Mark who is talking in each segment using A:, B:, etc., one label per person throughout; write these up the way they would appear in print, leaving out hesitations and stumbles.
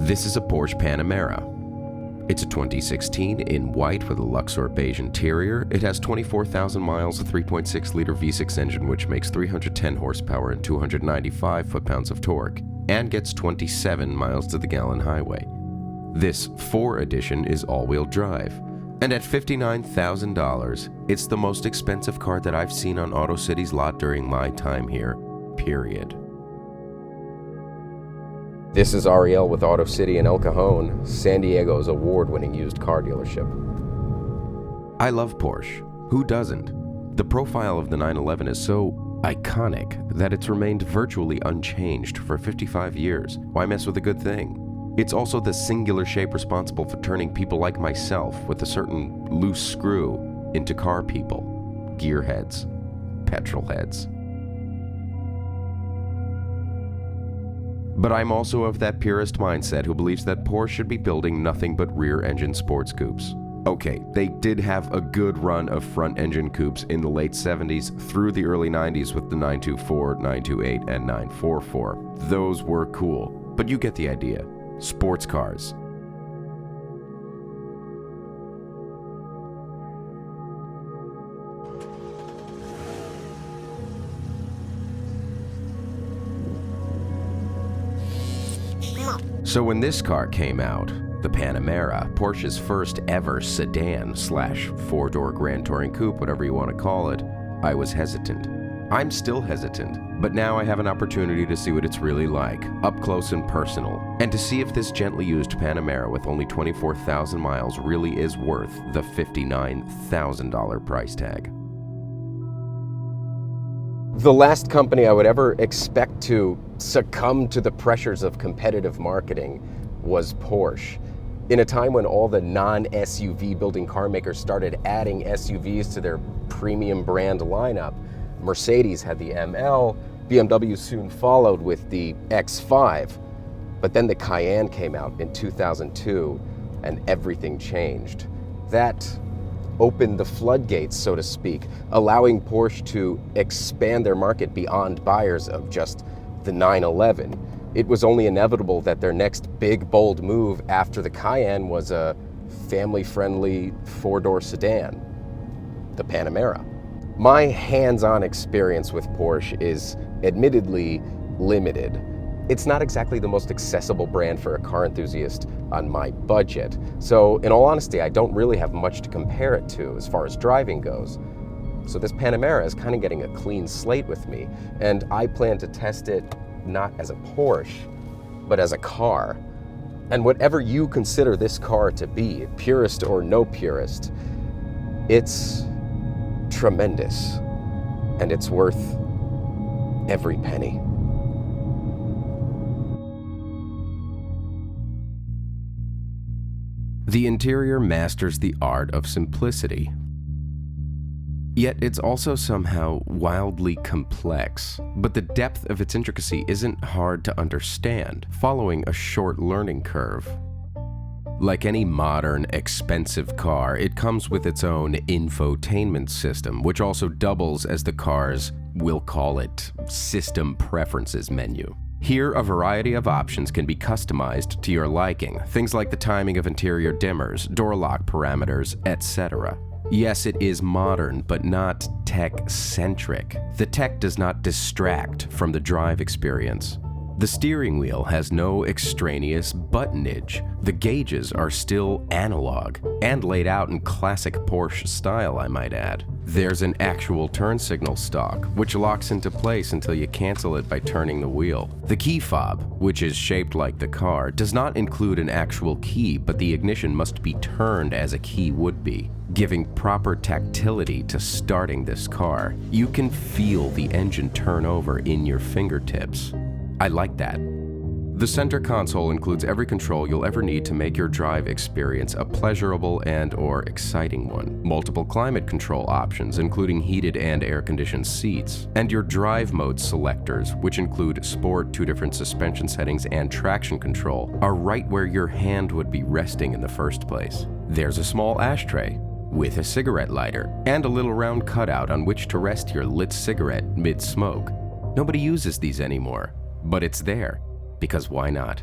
A: This is a Porsche Panamera. It's a 2016 in white with a luxor beige interior. It has 24,000 miles, a 3.6-liter V6 engine which makes 310 horsepower and 295 foot-pounds of torque, and gets 27 miles to the gallon highway. This 4 edition is all-wheel drive, and at $59,000, it's the most expensive car that I've seen on AutoCity's lot during my time here, period. This is Ariel with AutoCity in El Cajon, San Diego's award-winning used car dealership. I love Porsche. Who doesn't? The profile of the 911 is so iconic that it's remained virtually unchanged for 55 years. Why mess with a good thing? It's also the singular shape responsible for turning people like myself with a certain loose screw into car people. Gearheads. Petrolheads. But I'm also of that purist mindset who believes that Porsche should be building nothing but rear-engine sports coupes. Okay, they did have a good run of front-engine coupes in the late 70s through the early 90s with the 924, 928, and 944. Those were cool, but you get the idea. Sports cars. So when this car came out, the Panamera, Porsche's first ever sedan slash 4-door Grand Touring coupe, whatever you want to call it, I was hesitant. I'm still hesitant, but now I have an opportunity to see what it's really like, up close and personal, and to see if this gently used Panamera with only 24,000 miles really is worth the $59,000 price tag. The last company I would ever expect to succumb to the pressures of competitive marketing was Porsche. In a time when all the non-SUV building car makers started adding SUVs to their premium brand lineup, Mercedes had the ML, BMW soon followed with the X5, but then the Cajon came out in 2002 and everything changed. That opened the floodgates, so to speak, allowing Porsche to expand their market beyond buyers of just the 911. It was only inevitable that their next big, bold move after the Cajon was a family-friendly 4-door sedan, the Panamera. My hands-on experience with Porsche is admittedly limited. It's not exactly the most accessible brand for a car enthusiast on my budget. So in all honesty, I don't really have much to compare it to as far as driving goes. So this Panamera is kind of getting a clean slate with me, and I plan to test it not as a Porsche, but as a car. And whatever you consider this car to be, purist or no purist, it's tremendous, and it's worth every penny. The interior masters the art of simplicity. Yet it's also somehow wildly complex, but the depth of its intricacy isn't hard to understand, following a short learning curve. Like any modern, expensive car, it comes with its own infotainment system, which also doubles as the car's, we'll call it, system preferences menu. Here, a variety of options can be customized to your liking, things like the timing of interior dimmers, door lock parameters, etc. Yes, it is modern, but not tech-centric. The tech does not distract from the drive experience. The steering wheel has no extraneous buttonage. The gauges are still analog, and laid out in classic Porsche style, I might add. There's an actual turn signal stalk, which locks into place until you cancel it by turning the wheel. The key fob, which is shaped like the car, does not include an actual key, but the ignition must be turned as a key would be, giving proper tactility to starting this car. You can feel the engine turn over in your fingertips. I like that. The center console includes every control you'll ever need to make your drive experience a pleasurable and/or exciting one. Multiple climate control options, including heated and air-conditioned seats, and your drive mode selectors, which include sport, 2 different suspension settings, and traction control, are right where your hand would be resting in the first place. There's a small ashtray with a cigarette lighter and a little round cutout on which to rest your lit cigarette mid-smoke. Nobody uses these anymore, but it's there. Because why not?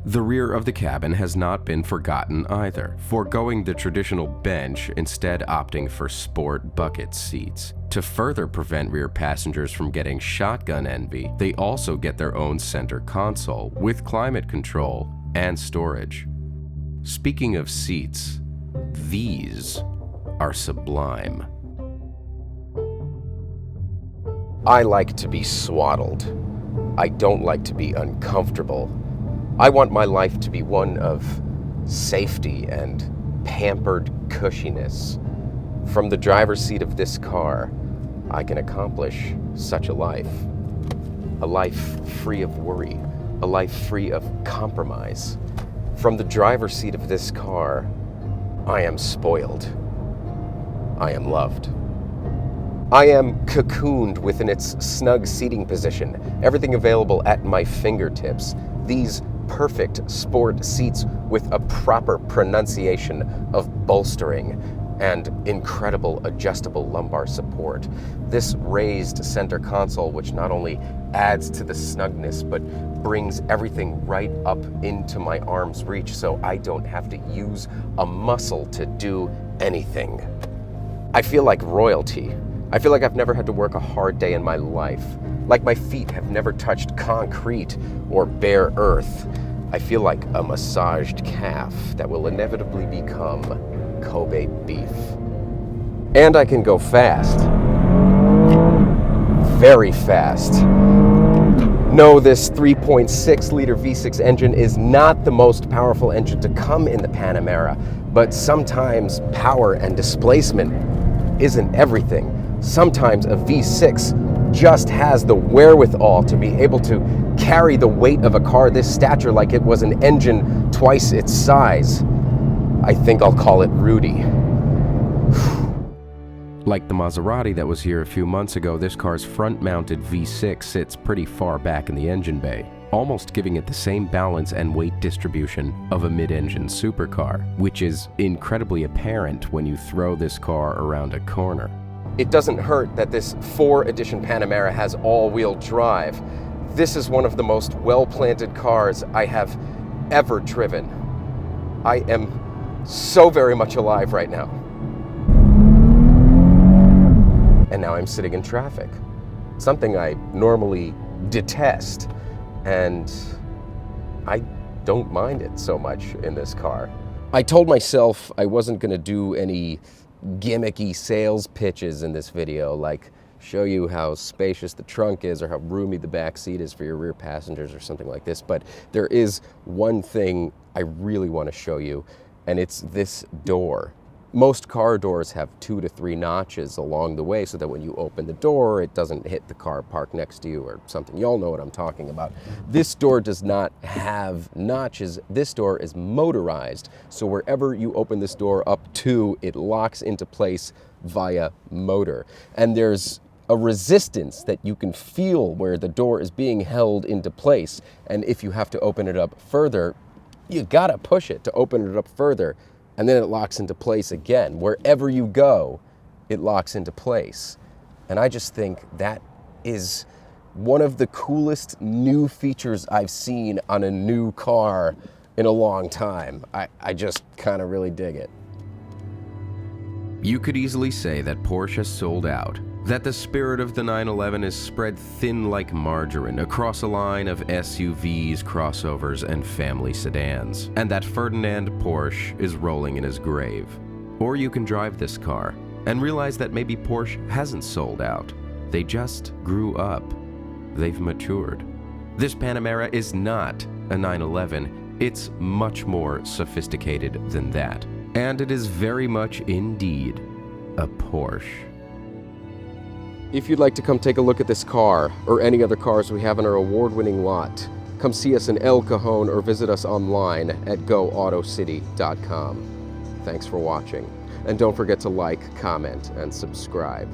A: The rear of the cabin has not been forgotten either, foregoing the traditional bench, instead opting for sport bucket seats. To further prevent rear passengers from getting shotgun envy, they also get their own center console with climate control and storage. Speaking of seats, these are sublime.
B: I like to be swaddled. I don't like to be uncomfortable. I want my life to be one of safety and pampered cushiness. From the driver's seat of this car, I can accomplish such a life. A life free of worry, a life free of compromise. From the driver's seat of this car, I am spoiled. I am loved. I am cocooned within its snug seating position, everything available at my fingertips. These perfect sport seats with a proper pronunciation of bolstering and incredible adjustable lumbar support. This raised center console, which not only adds to the snugness, but brings everything right up into my arm's reach so I don't have to use a muscle to do anything. I feel like royalty. I feel like I've never had to work a hard day in my life. Like my feet have never touched concrete or bare earth. I feel like a massaged calf that will inevitably become Kobe beef. And I can go fast. Very fast. No, this 3.6 liter V6 engine is not the most powerful engine to come in the Panamera, but sometimes power and displacement isn't everything. Sometimes a V6 just has the wherewithal to be able to carry the weight of a car this stature like it was an engine twice its size. I think I'll call it Rudy.
A: Like the Maserati that was here a few months ago, this car's front-mounted V6 sits pretty far back in the engine bay, almost giving it the same balance and weight distribution of a mid-engine supercar, which is incredibly apparent when you throw this car around a corner.
B: It doesn't hurt that this 4 edition Panamera has all-wheel drive. This is one of the most well-planted cars I have ever driven. I am so very much alive right now. And now I'm sitting in traffic, something I normally detest, and I don't mind it so much in this car. I told myself I wasn't gonna do any gimmicky sales pitches in this video, like show you how spacious the trunk is or how roomy the back seat is for your rear passengers or something like this, but there is one thing I really want to show you, and it's this door. Most car doors have 2 to 3 notches along the way so that when you open the door, it doesn't hit the car parked next to you or something. You all know what I'm talking about. This door does not have notches. This door is motorized. So wherever you open this door up to, it locks into place via motor. And there's a resistance that you can feel where the door is being held into place. And if you have to open it up further, you gotta push it to open it up further. And then it locks into place again. Wherever you go, it locks into place. And I just think that is one of the coolest new features I've seen on a new car in a long time. I just kind of really dig it.
A: You could easily say that Porsche sold out, that the spirit of the 911 is spread thin like margarine across a line of SUVs, crossovers, and family sedans, and that Ferdinand Porsche is rolling in his grave. Or you can drive this car and realize that maybe Porsche hasn't sold out. They just grew up. They've matured. This Panamera is not a 911. It's much more sophisticated than that. And it is very much indeed a Porsche.
B: If you'd like to come take a look at this car or any other cars we have in our award-winning lot, come see us in El Cajon or visit us online at goautocity.com. Thanks for watching, and don't forget to like, comment, and subscribe.